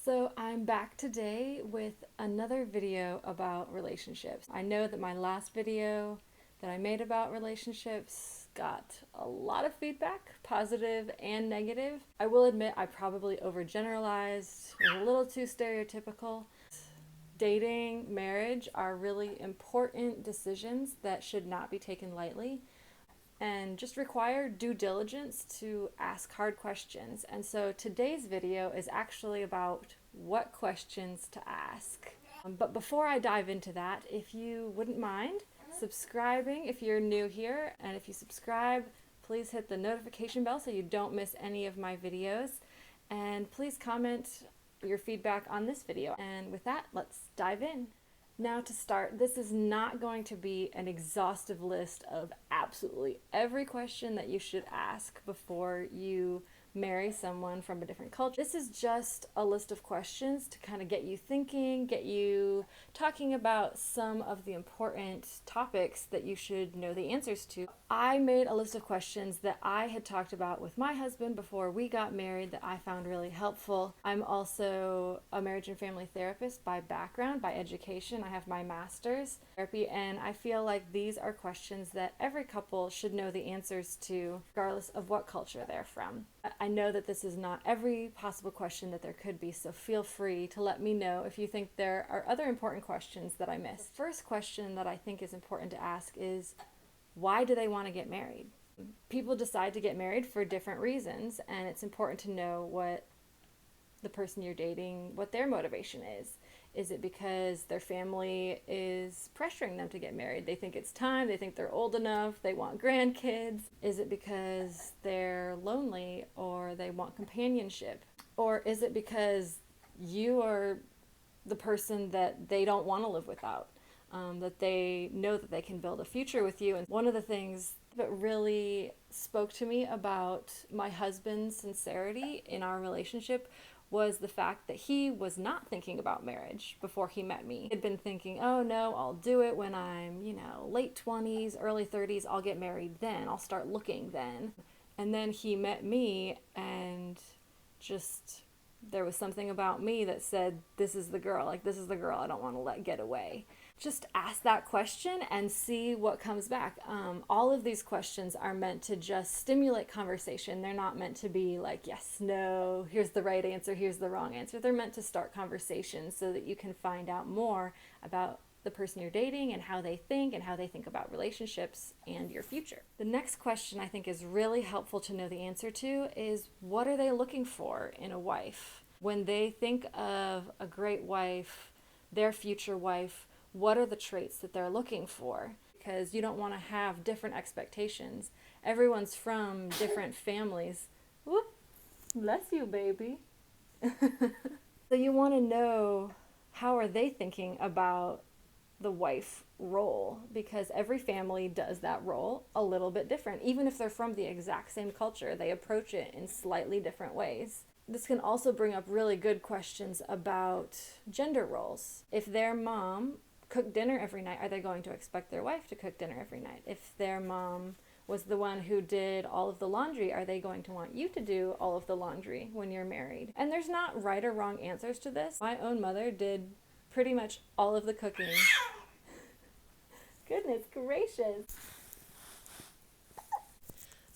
So I'm back today with another video about relationships. I know that my last video that I made about relationships got a lot of feedback, positive and negative. I will admit I probably overgeneralized, was a little too stereotypical. Dating, marriage are really important decisions that should not be taken lightly and just require due diligence to ask hard questions. And so today's video is actually about what questions to ask. But before I dive into that, if you wouldn't mind subscribing if you're new here, and if you subscribe, please hit the notification bell so you don't miss any of my videos. And please comment your feedback on this video. And with that, let's dive in. Now, to start, this is not going to be an exhaustive list of absolutely every question that you should ask before you marry someone from a different culture. This is just a list of questions to kind of get you thinking, get you talking about some of the important topics that you should know the answers to. I made a list of questions that I had talked about with my husband before we got married that I found really helpful. I'm also a marriage and family therapist by background, by education. I have my master's in therapy, and I feel like these are questions that every couple should know the answers to, regardless of what culture they're from. I know that this is not every possible question that there could be, so feel free to let me know if you think there are other important questions that I missed. The first question that I think is important to ask is, why do they want to get married? People decide to get married for different reasons, and it's important to know what the person you're dating, what their motivation is. Is it because their family is pressuring them to get married? They think it's time, they think they're old enough, they want grandkids. Is it because they're lonely or they want companionship? Or is it because you are the person that they don't want to live without? That they know that they can build a future with you. And one of the things that really spoke to me about my husband's sincerity in our relationship was the fact that he was not thinking about marriage before he met me. He had been thinking, oh no, I'll do it when I'm, late 20s, early 30s, I'll get married then, I'll start looking then. And then he met me, and just there was something about me that said, this is the girl, this is the girl I don't want to let get away. Just ask that question and see what comes back. All of these questions are meant to just stimulate conversation. They're not meant to be like, yes, no, here's the right answer, here's the wrong answer. They're meant to start conversations so that you can find out more about the person you're dating and how they think about relationships and your future. The next question I think is really helpful to know the answer to is, what are they looking for in a wife? When they think of a great wife, their future wife, what are the traits that they're looking for? Because you don't want to have different expectations. Everyone's from different families. Whoop, bless you, baby. So you want to know, how are they thinking about the wife role? Because every family does that role a little bit different. Even if they're from the exact same culture, they approach it in slightly different ways. This can also bring up really good questions about gender roles. If their mom cooked dinner every night, are they going to expect their wife to cook dinner every night? If their mom was the one who did all of the laundry, are they going to want you to do all of the laundry when you're married? And there's not right or wrong answers to this. My own mother did pretty much all of the cooking. Goodness gracious.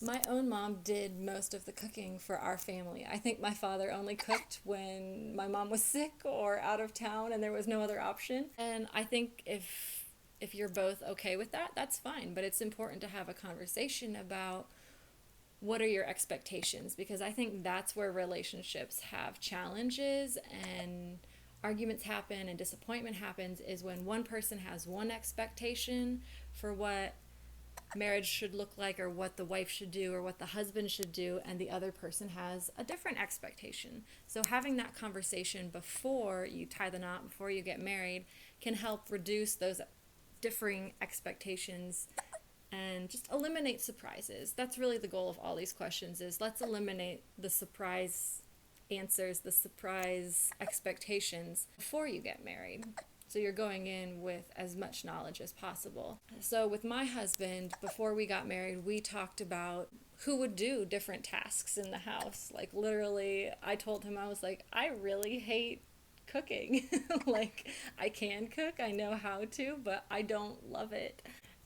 My own mom did most of the cooking for our family. I think my father only cooked when my mom was sick or out of town and there was no other option. And I think if you're both okay with that, that's fine. But it's important to have a conversation about what are your expectations, because I think that's where relationships have challenges and arguments happen and disappointment happens, is when one person has one expectation for what marriage should look like, or what the wife should do, or what the husband should do, and the other person has a different expectation. So having that conversation before you tie the knot, before you get married, can help reduce those differing expectations and just eliminate surprises. That's really the goal of all these questions, is let's eliminate the surprise answers, the surprise expectations before you get married. So you're going in with as much knowledge as possible. So with my husband, before we got married, we talked about who would do different tasks in the house. Like literally, I told him, I was like, I really hate cooking. Like, I can cook, I know how to, but I don't love it.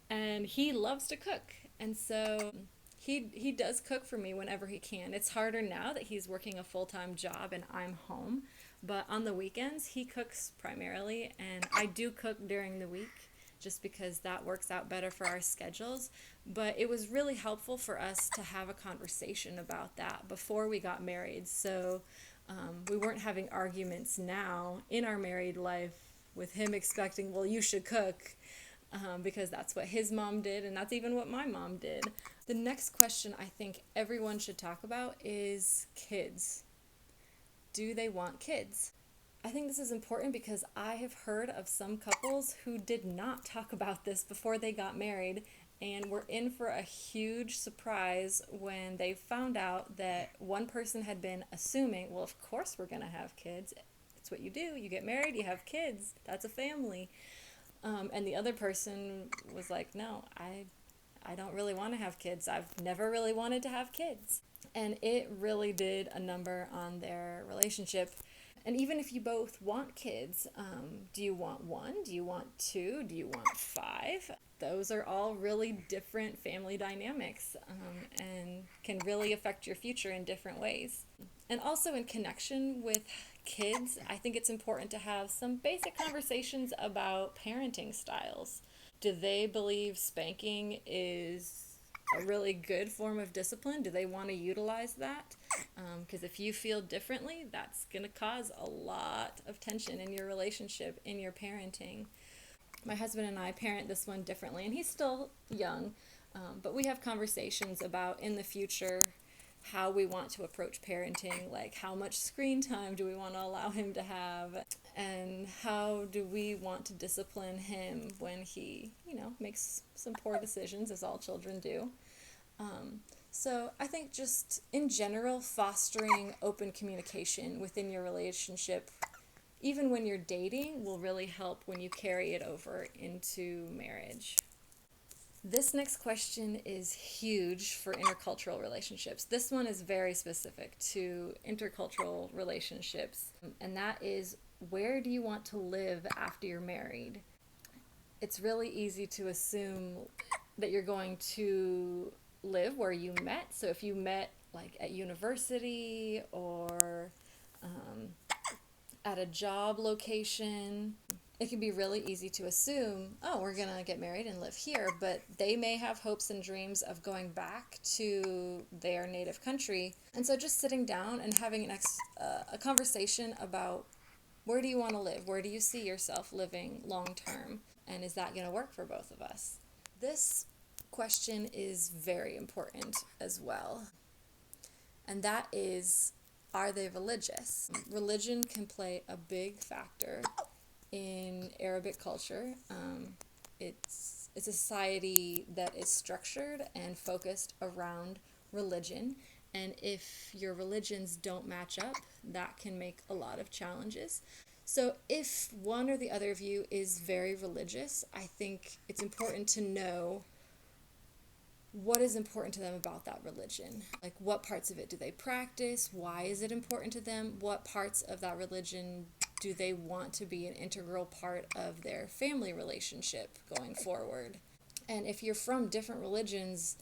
And he loves to cook. And so he does cook for me whenever he can. It's harder now that he's working a full-time job and I'm home, but on the weekends he cooks primarily, and I do cook during the week just because that works out better for our schedules. But it was really helpful for us to have a conversation about that before we got married. So we weren't having arguments now in our married life with him expecting, well, you should cook, because that's what his mom did, and that's even what my mom did. The next question I think everyone should talk about is kids. Do they want kids? I think this is important because I have heard of some couples who did not talk about this before they got married and were in for a huge surprise when they found out that one person had been assuming, well, of course we're going to have kids. It's what you do. You get married, you have kids. That's a family. And the other person was like, no, I don't really want to have kids. I've never really wanted to have kids. And it really did a number on their relationship. And even if you both want kids, do you want one? Do you want two? Do you want five? Those are all really different family dynamics, and can really affect your future in different ways. And also in connection with kids, I think it's important to have some basic conversations about parenting styles. Do they believe spanking is a really good form of discipline? Do they want to utilize that? Because if you feel differently, that's going to cause a lot of tension in your relationship, in your parenting. My husband and I parent this one differently, and he's still young, but we have conversations about in the future how we want to approach parenting, like how much screen time do we want to allow him to have, and how do we want to discipline him when he, makes some poor decisions, as all children do. So I think just in general, fostering open communication within your relationship, even when you're dating, will really help when you carry it over into marriage. This next question is huge for intercultural relationships. This one is very specific to intercultural relationships, and that is, where do you want to live after you're married? It's really easy to assume that you're going to live where you met. So if you met like at university or at a job location, it can be really easy to assume, oh, we're going to get married and live here, but they may have hopes and dreams of going back to their native country. And so just sitting down and having a conversation about, where do you want to live? Where do you see yourself living long term? And is that going to work for both of us? This question is very important as well. And that is, are they religious? Religion can play a big factor in Arabic culture. It's a society that is structured and focused around religion. And if your religions don't match up, that can make a lot of challenges. So if one or the other of you is very religious, I think it's important to know what is important to them about that religion. Like, what parts of it do they practice? Why is it important to them? What parts of that religion do they want to be an integral part of their family relationship going forward? And if you're from different religions,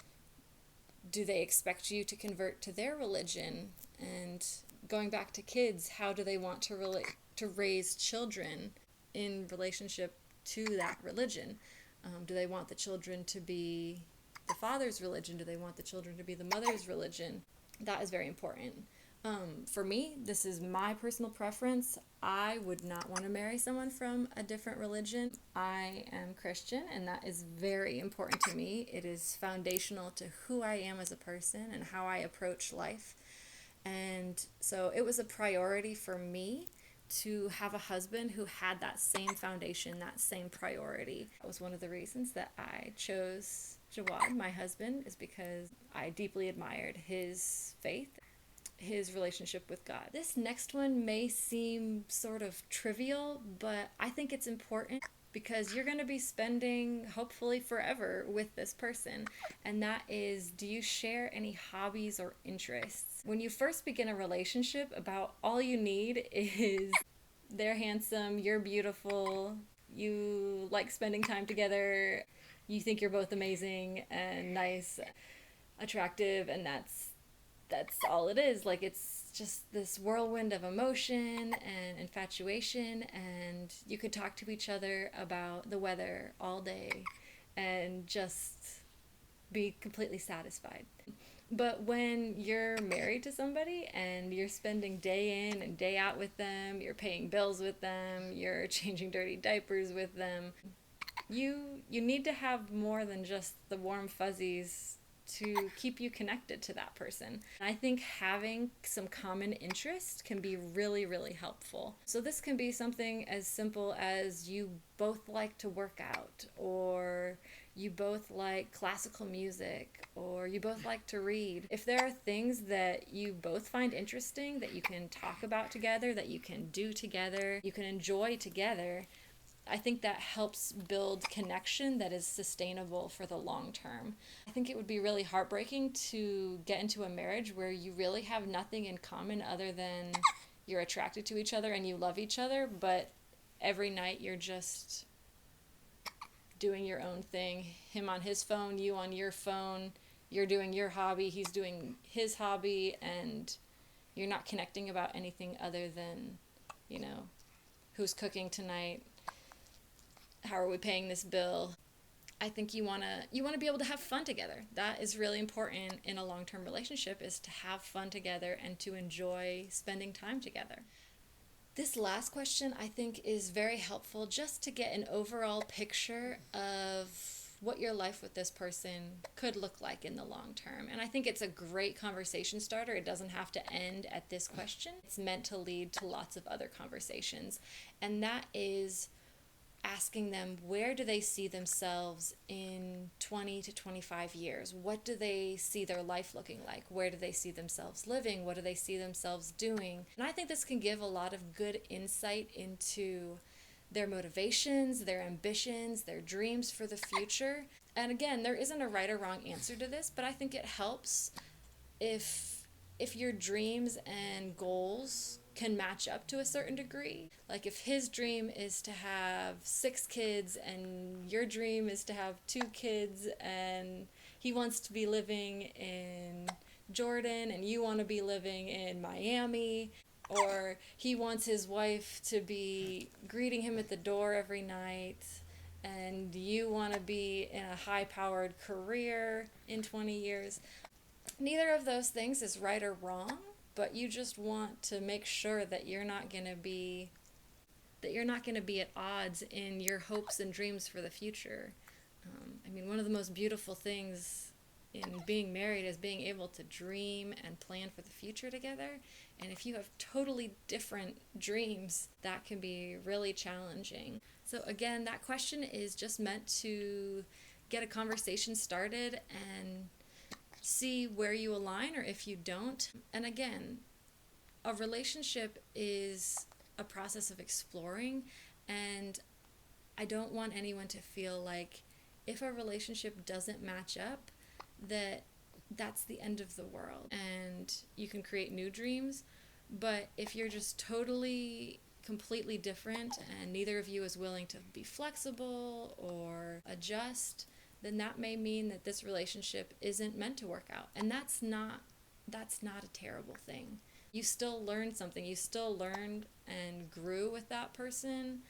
do they expect you to convert to their religion? And going back to kids, how do they want to raise children in relationship to that religion? Do they want the children to be the father's religion? Do they want the children to be the mother's religion? That is very important. For me, this is my personal preference. I would not want to marry someone from a different religion. I am Christian, and that is very important to me. It is foundational to who I am as a person and how I approach life. And so it was a priority for me to have a husband who had that same foundation, that same priority. That was one of the reasons that I chose Jawad, my husband, is because I deeply admired his faith, his relationship with God. This next one may seem sort of trivial, but I think it's important. because you're going to be spending hopefully forever with this person. And that is, do you share any hobbies or interests? When you first begin a relationship, about all you need is they're handsome, you're beautiful, you like spending time together, you think you're both amazing and nice, attractive, and that's all it is. Like, it's just this whirlwind of emotion and infatuation, and you could talk to each other about the weather all day and just be completely satisfied. But when you're married to somebody and you're spending day in and day out with them, you're paying bills with them, you're changing dirty diapers with them, you need to have more than just the warm fuzzies to keep you connected to that person. I think having some common interest can be really, really helpful. So this can be something as simple as you both like to work out, or you both like classical music, or you both like to read. If there are things that you both find interesting that you can talk about together, that you can do together, you can enjoy together, I think that helps build connection that is sustainable for the long term. I think it would be really heartbreaking to get into a marriage where you really have nothing in common other than you're attracted to each other and you love each other, but every night you're just doing your own thing. Him on his phone, you on your phone, you're doing your hobby, he's doing his hobby, and you're not connecting about anything other than, who's cooking tonight, how are we paying this bill? I think you want to be able to have fun together. That is really important in a long-term relationship, is to have fun together and to enjoy spending time together. This last question I think is very helpful, just to get an overall picture of what your life with this person could look like in the long term. And I think it's a great conversation starter. It doesn't have to end at this question. It's meant to lead to lots of other conversations. And that is asking them, where do they see themselves in 20 to 25 years? What do they see their life looking like? Where do they see themselves living? What do they see themselves doing? And I think this can give a lot of good insight into their motivations, their ambitions, their dreams for the future. And again, there isn't a right or wrong answer to this, but I think it helps if your dreams and goals can match up to a certain degree. Like, if his dream is to have 6 kids and your dream is to have 2 kids, and he wants to be living in Jordan and you want to be living in Miami, or he wants his wife to be greeting him at the door every night and you want to be in a high-powered career in 20 years. Neither of those things is right or wrong, but you just want to make sure that you're not going to be at odds in your hopes and dreams for the future. One of the most beautiful things in being married is being able to dream and plan for the future together. And if you have totally different dreams, that can be really challenging. So again, that question is just meant to get a conversation started and see where you align or if you don't. And again, a relationship is a process of exploring, and I don't want anyone to feel like if a relationship doesn't match up, that's the end of the world and you can create new dreams. But if you're just totally completely different and neither of you is willing to be flexible or adjust, then that may mean that this relationship isn't meant to work out. And that's not a terrible thing. You still learned something. You still learned and grew with that person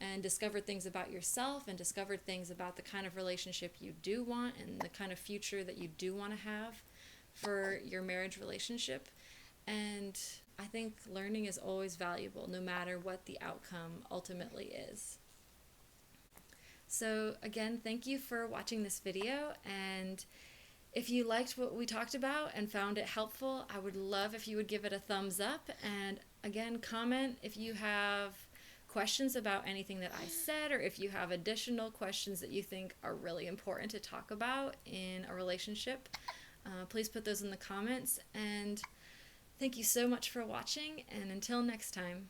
and discovered things about yourself and discovered things about the kind of relationship you do want and the kind of future that you do want to have for your marriage relationship. And I think learning is always valuable, no matter what the outcome ultimately is. So again, thank you for watching this video, and if you liked what we talked about and found it helpful, I would love if you would give it a thumbs up, and again, comment if you have questions about anything that I said, or if you have additional questions that you think are really important to talk about in a relationship. Please put those in the comments, and thank you so much for watching, and until next time.